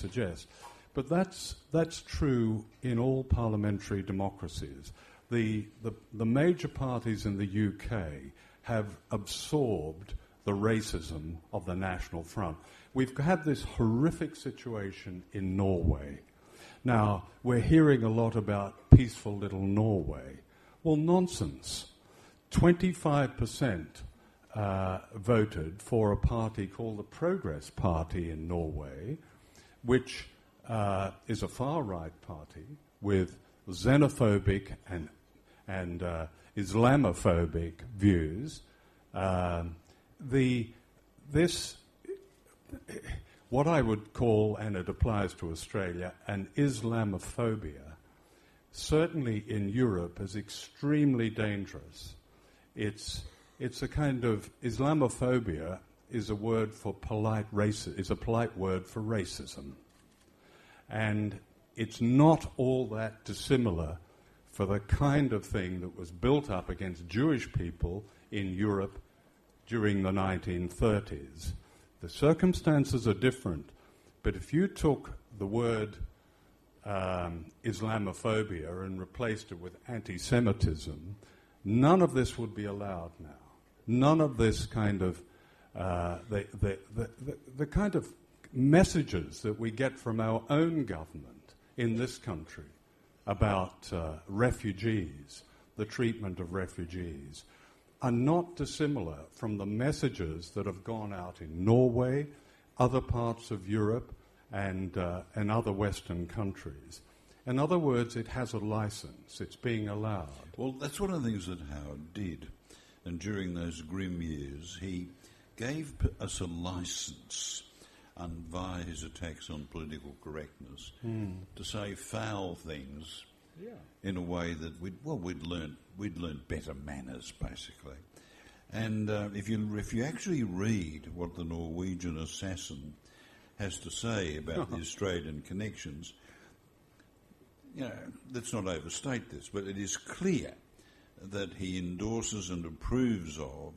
suggest. But that's true in all parliamentary democracies. The major parties in the UK have absorbed the racism of the National Front. We've had this horrific situation in Norway. Now, we're hearing a lot about peaceful little Norway. Well, nonsense. 25% voted for a party called the Progress Party in Norway, which is a far-right party with xenophobic and Islamophobic views. What I would call, and it applies to Australia, an Islamophobia, certainly in Europe is extremely dangerous. It's a kind of Islamophobia is a word for is a polite word for racism. And it's not all that dissimilar for the kind of thing that was built up against Jewish people in Europe during the 1930s. The circumstances are different, but if you took the word Islamophobia and replaced it with anti-Semitism, none of this would be allowed now. None of this kind of the kind of messages that we get from our own government in this country about refugees, the treatment of refugees, are not dissimilar from the messages that have gone out in Norway, other parts of Europe, and other Western countries. In other words, it has a license. It's being allowed. Well, that's one of the things that Howard did. And during those grim years, he gave us a license, and via his attacks on political correctness, to say foul things in a way that we'd learned better manners, basically. And if you actually read what the Norwegian assassin has to say about the Australian connections, let's not overstate this, but it is clear that he endorses and approves of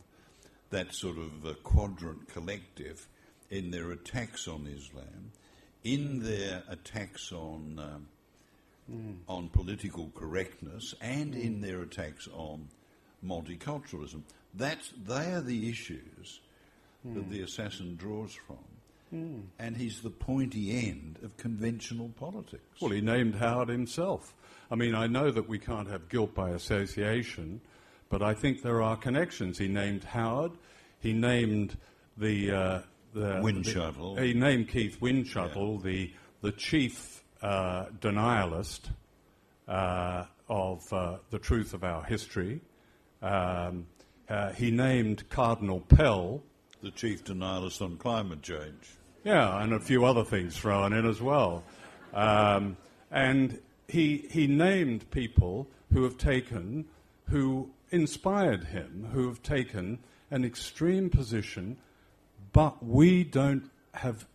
that sort of quadrant collective in their attacks on Islam, in their attacks on political correctness, and in their attacks on multiculturalism. They are the issues that the assassin draws from. And he's the pointy end of conventional politics. Well, he named Howard himself. I mean, I know that we can't have guilt by association, but I think there are connections. He named Howard. He named the Windshuttle. He named Keith Windshuttle, the chief denialist of the truth of our history. He named Cardinal Pell, the chief denialist on climate change. Yeah, and a few other things thrown in as well. And he named people who inspired him, who have taken an extreme position, but we don't have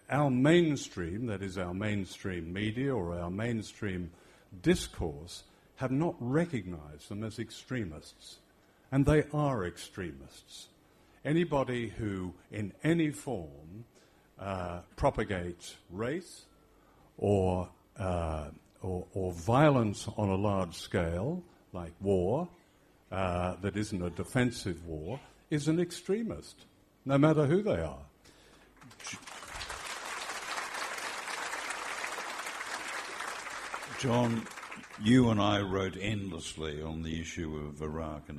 our mainstream, that is our mainstream media or our mainstream discourse, have not recognized them as extremists. And they are extremists. Anybody who, in any form, propagates race or violence on a large scale, like war, that isn't a defensive war, is an extremist, no matter who they are. John, you and I wrote endlessly on the issue of Iraq and